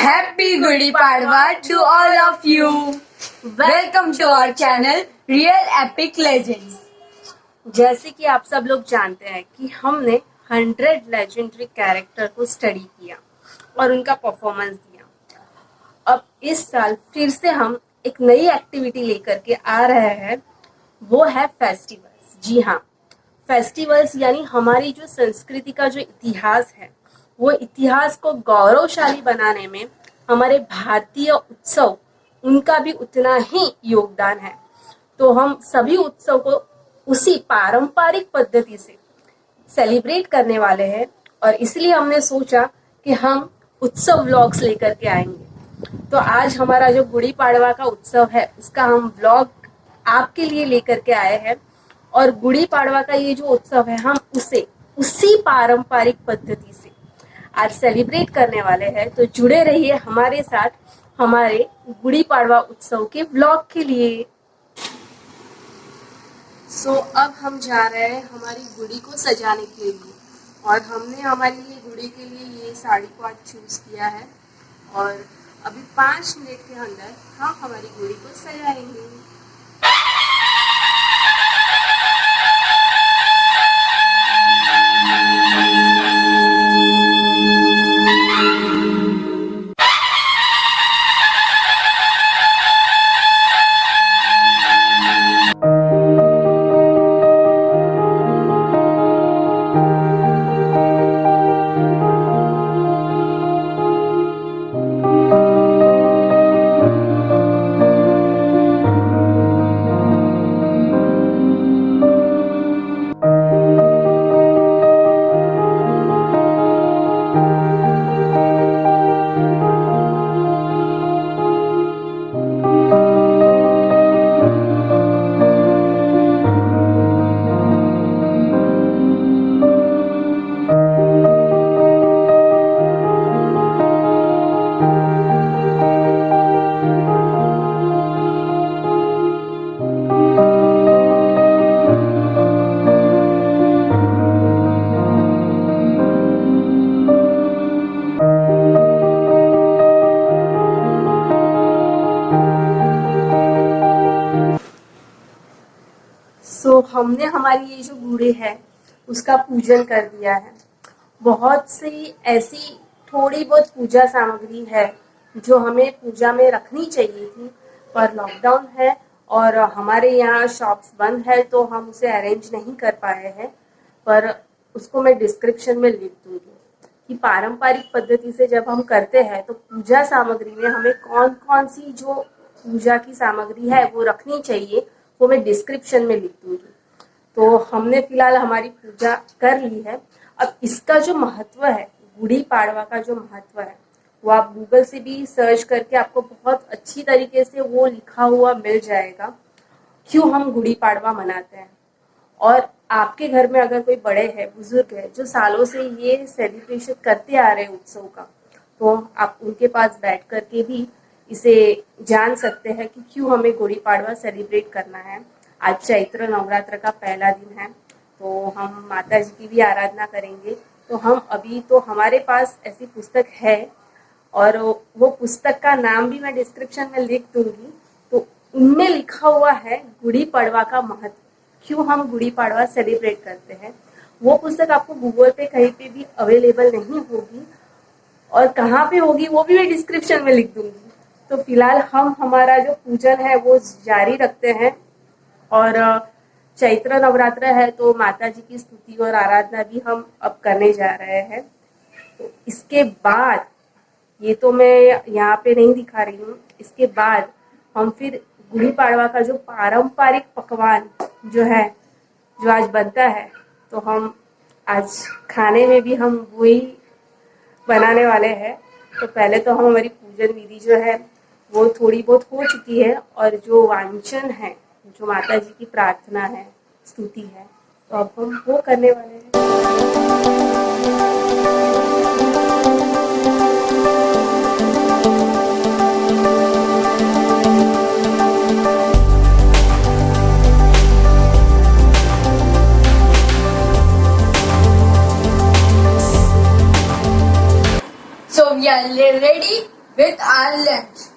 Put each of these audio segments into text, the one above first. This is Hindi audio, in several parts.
Happy Gudi Padwa to all of you. Welcome to our channel Real Epic Legends. जैसे कि आप सब लोग जानते हैं कि हमने 100 लेजेंडरी कैरेक्टर को स्टडी किया और उनका परफॉर्मेंस दिया। अब इस साल फिर से हम एक नई एक्टिविटी लेकर के आ रहे हैं, वो है फेस्टिवल्स। जी हाँ, फेस्टिवल्स यानी हमारी जो संस्कृति का जो इतिहास है, वो इतिहास को गौरवशाली बनाने में हमारे भारतीय उत्सव उनका भी उतना ही योगदान है। तो हम सभी उत्सव को उसी पारंपरिक पद्धति से सेलिब्रेट करने वाले हैं और इसलिए हमने सोचा कि हम उत्सव व्लॉग्स लेकर के आएंगे। तो आज हमारा जो गुड़ी पाड़वा का उत्सव है, उसका हम व्लॉग आपके लिए लेकर के आए हैं और गुड़ी पाड़वा का ये जो उत्सव है, हम उसे उसी पारंपरिक पद्धति से आज सेलिब्रेट करने वाले हैं। तो जुड़े रहिए हमारे साथ हमारे गुड़ी पाड़वा उत्सव के व्लॉग के लिए। अब हम जा रहे हैं हमारी गुड़ी को सजाने के लिए और हमने हमारी ये गुड़ी के लिए ये साड़ी को आज चूज किया है और अभी 5 मिनट के अंदर हम हमारी गुड़ी को सजाएंगे। हमने हमारी ये जो गुड़ी है उसका पूजन कर दिया है। बहुत सी ऐसी थोड़ी बहुत पूजा सामग्री है जो हमें पूजा में रखनी चाहिए थी, पर लॉकडाउन है और हमारे यहाँ शॉप्स बंद है तो हम उसे अरेंज नहीं कर पाए हैं। पर उसको मैं डिस्क्रिप्शन में लिख दूंगी कि पारंपरिक पद्धति से जब हम करते हैं तो पूजा सामग्री में हमें कौन कौन सी जो पूजा की सामग्री है वो रखनी चाहिए, वो मैं डिस्क्रिप्शन में लिख दूंगी। तो हमने फिलहाल हमारी पूजा कर ली है। अब इसका जो महत्व है, गुड़ी पाड़वा का जो महत्व है, वो आप गूगल से भी सर्च करके आपको बहुत अच्छी तरीके से वो लिखा हुआ मिल जाएगा, क्यों हम गुड़ी पाड़वा मनाते हैं। और आपके घर में अगर कोई बड़े हैं, बुजुर्ग है, जो सालों से ये सेलिब्रेशन करते आ रहे हैं उत्सव का, तो आप उनके पास बैठ करके भी इसे जान सकते हैं कि क्यों हमें गुड़ी पाड़वा सेलिब्रेट करना है। आज चैत्र नवरात्र का पहला दिन है तो हम माता जी की भी आराधना करेंगे। तो हम अभी तो हमारे पास ऐसी पुस्तक है और वो पुस्तक का नाम भी मैं डिस्क्रिप्शन में लिख दूंगी। तो उनमें लिखा हुआ है गुड़ी पाड़वा का महत्व, क्यों हम गुड़ी पाड़वा सेलिब्रेट करते हैं। वो पुस्तक आपको गूगल पे कहीं पे भी अवेलेबल नहीं होगी और कहाँ पे होगी वो भी मैं डिस्क्रिप्शन में लिख दूंगी। तो फिलहाल हम हमारा जो पूजन है वो जारी रखते हैं और चैत्र नवरात्र है तो माता जी की स्तुति और आराधना भी हम अब करने जा रहे हैं। तो इसके बाद, ये तो मैं यहाँ पे नहीं दिखा रही हूँ, इसके बाद हम फिर गुड़ी पाड़वा का जो पारंपरिक पकवान जो है, जो आज बनता है, तो हम आज खाने में भी हम वही बनाने वाले हैं। तो पहले तो हम हमारी पूजन विधि जो है वो थोड़ी बहुत हो चुकी है और जो वांछन है, जो माता जी की प्रार्थना है, स्तुति है, तो अब हम वो करने वाले हैं। So we are ready with our lunch.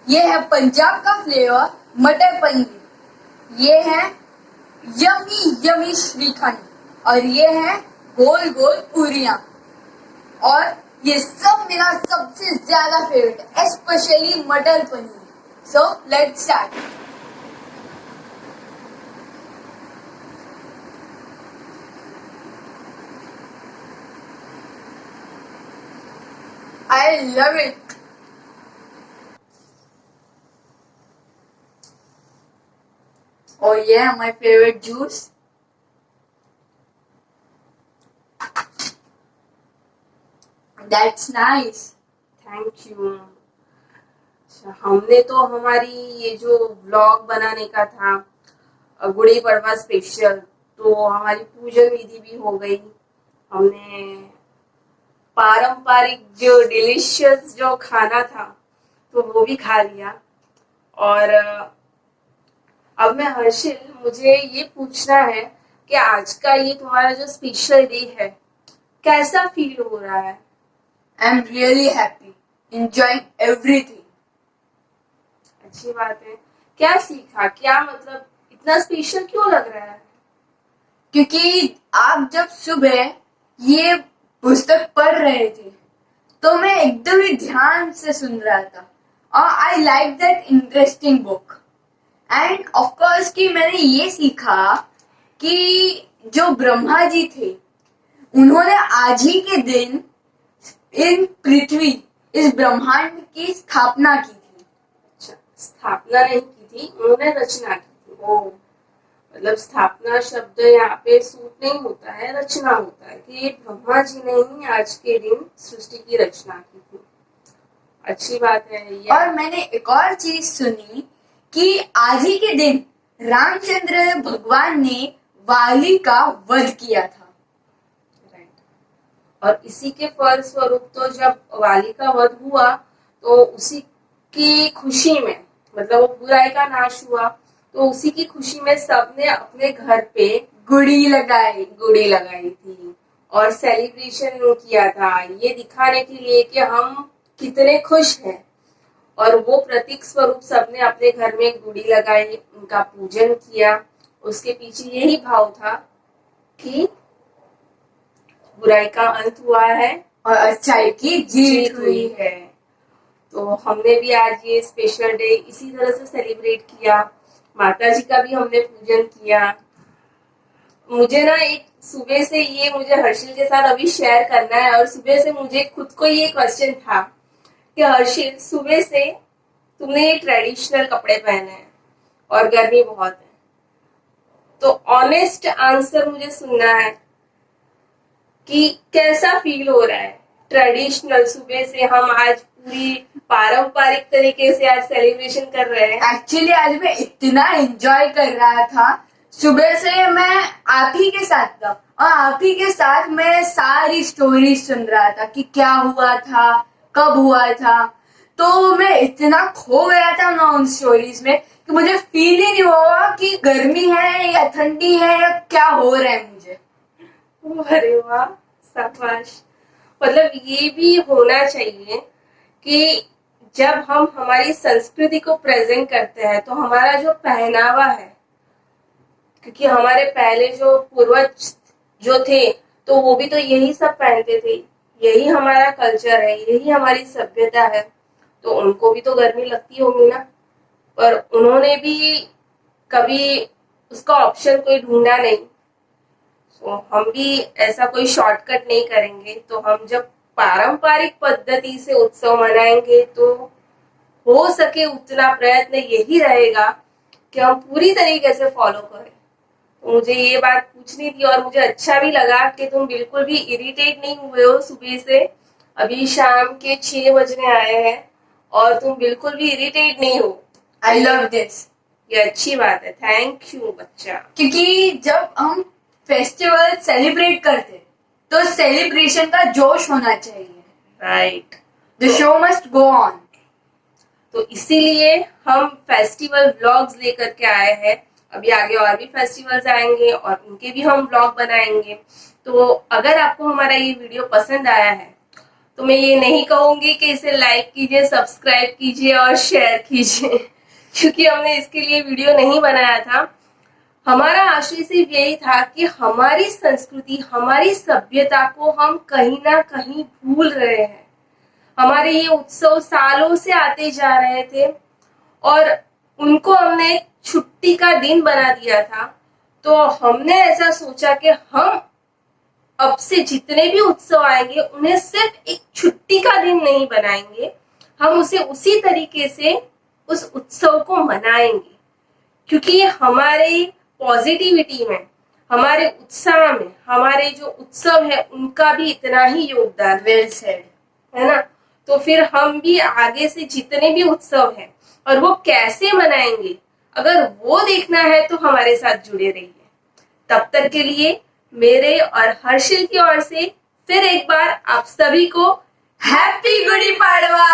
ये है पंजाब का फ्लेवर मटर पनीर, ये है यमी यमी श्रीखंड, और ये है गोल गोल पूरियां, और ये सब मेरा सबसे ज्यादा फेवरेट है, स्पेशली मटर paneer. So let's start. I love it. Oh yeah, my favorite juice. That's nice. Thank you. अच्छा, हमने तो हमारी ये जो व्लॉग बनाने का था गुड़ी पड़वा स्पेशल, तो हमारी पूजन विधि भी हो गई। हमने पारंपरिक जो डिलीशियस जो खाना था तो वो भी खा लिया। और अब मैं हर्षिल, मुझे ये पूछना है कि आज का ये तुम्हारा जो स्पेशल डे है कैसा फील हो रहा है? I'm really happy, enjoying everything. अच्छी बात है। क्या सीखा, क्या मतलब इतना स्पेशल क्यों लग रहा है? क्योंकि आप जब सुबह ये पुस्तक पढ़ रहे थे तो मैं एकदम ही ध्यान से सुन रहा था, और I like that interesting book. End of course कि मैंने ये सीखा कि जो ब्रह्मा जी थे उन्होंने आज ही के दिन इन पृथ्वी, इस ब्रह्मांड की स्थापना की थी। अच्छा, स्थापना नहीं की थी, उन्होंने रचना की थी। ओ, मतलब स्थापना शब्द यहाँ पे सूट नहीं होता है, रचना होता है कि ब्रह्मा जी ने ही आज के दिन सृष्टि की रचना की थी। अच्छी बात है ये। और मैंने एक और चीज सुनी कि आज ही के दिन रामचंद्र भगवान ने वाली का वध किया था। राइट। और इसी के फल स्वरूप तो जब वाली का वध हुआ तो उसी की खुशी में, मतलब वो बुराई का नाश हुआ, तो उसी की खुशी में सबने अपने घर पे गुड़ी लगाई थी और सेलिब्रेशन किया था, ये दिखाने के लिए कि हम कितने खुश हैं। और वो प्रतीक स्वरूप सबने अपने घर में गुड़ी लगाई, उनका पूजन किया। उसके पीछे यही भाव था कि बुराई का अंत हुआ है और अच्छाई की जीत हुई है। तो हमने भी आज ये स्पेशल डे इसी तरह से सेलिब्रेट किया। माता जी का भी हमने पूजन किया। मुझे ना एक सुबह से ये मुझे हर्षिल के साथ अभी शेयर करना है, और सुबह से मुझे खुद को ये क्वेश्चन था कि हर्षिल, सुबह से तुमने ये ट्रेडिशनल कपड़े पहने हैं और गर्मी बहुत है, तो ऑनेस्ट आंसर मुझे सुनना है कि कैसा फील हो रहा है ट्रेडिशनल। सुबह से हम आज पूरी पारंपरिक तरीके से आज सेलिब्रेशन कर रहे हैं। एक्चुअली आज मैं इतना एंजॉय कर रहा था, सुबह से मैं आप ही के साथ था और आप ही के साथ मैं सारी स्टोरी सुन रहा था कि क्या हुआ था, कब हुआ था। तो मैं इतना खो गया था ना उन स्टोरीज में कि मुझे फील ही नहीं हुआ कि गर्मी है या ठंडी है या क्या हो रहा है मुझे। अरे वाह, शाबाश। मतलब ये भी होना चाहिए कि जब हम हमारी संस्कृति को प्रेजेंट करते हैं तो हमारा जो पहनावा है, क्योंकि हमारे पहले जो पूर्वज जो थे तो वो भी तो यही सब पहनते थे, यही हमारा कल्चर है, यही हमारी सभ्यता है, तो उनको भी तो गर्मी लगती होगी ना। पर उन्होंने भी कभी उसका ऑप्शन कोई ढूंढा नहीं। तो हम भी ऐसा कोई शॉर्टकट नहीं करेंगे। तो हम जब पारंपरिक पद्धति से उत्सव मनाएंगे तो हो सके उतना प्रयत्न यही रहेगा कि हम पूरी तरीके से फॉलो करें। तो मुझे ये बात पूछनी थी और मुझे अच्छा भी लगा कि तुम बिल्कुल भी इरिटेट नहीं हुए हो सुबह से। अभी शाम के 6 बजने आए हैं और तुम बिल्कुल भी इरिटेट नहीं हो। I love this. ये अच्छी बात है, थैंक यू बच्चा। क्योंकि जब हम फेस्टिवल सेलिब्रेट करते तो सेलिब्रेशन का जोश होना चाहिए। Right. The show must go on. तो इसीलिए हम फेस्टिवल व्लॉग्स लेकर के आए हैं। अभी आगे और भी फेस्टिवल्स आएंगे और उनके भी हम व्लॉग बनाएंगे। तो अगर आपको हमारा ये वीडियो पसंद आया है तो मैं ये नहीं कहूंगी कि इसे लाइक कीजिए, सब्सक्राइब कीजिए और शेयर कीजिए, क्योंकि हमने इसके लिए वीडियो नहीं बनाया था। हमारा आशय सिर्फ यही था कि हमारी संस्कृति, हमारी सभ्यता को हम कहीं ना कहीं भूल रहे हैं। हमारे ये उत्सव सालों से आते जा रहे थे और उनको हमने छुट्टी का दिन बना दिया था। तो हमने ऐसा सोचा कि हम अब से जितने भी उत्सव आएंगे उन्हें सिर्फ एक छुट्टी का दिन नहीं बनाएंगे, हम उसे उसी तरीके से उस उत्सव को मनाएंगे, क्योंकि हमारे पॉजिटिविटी में, हमारे उत्साह में, हमारे जो उत्सव है उनका भी इतना ही योगदान वेल सेड है ना। तो फिर हम भी आगे से जितने भी उत्सव हैं और वो कैसे मनाएंगे, अगर वो देखना है तो हमारे साथ जुड़े रहिए। तब तक के लिए मेरे और हर्षिल की ओर से फिर एक बार आप सभी को हैप्पी गुड़ी पाड़वा।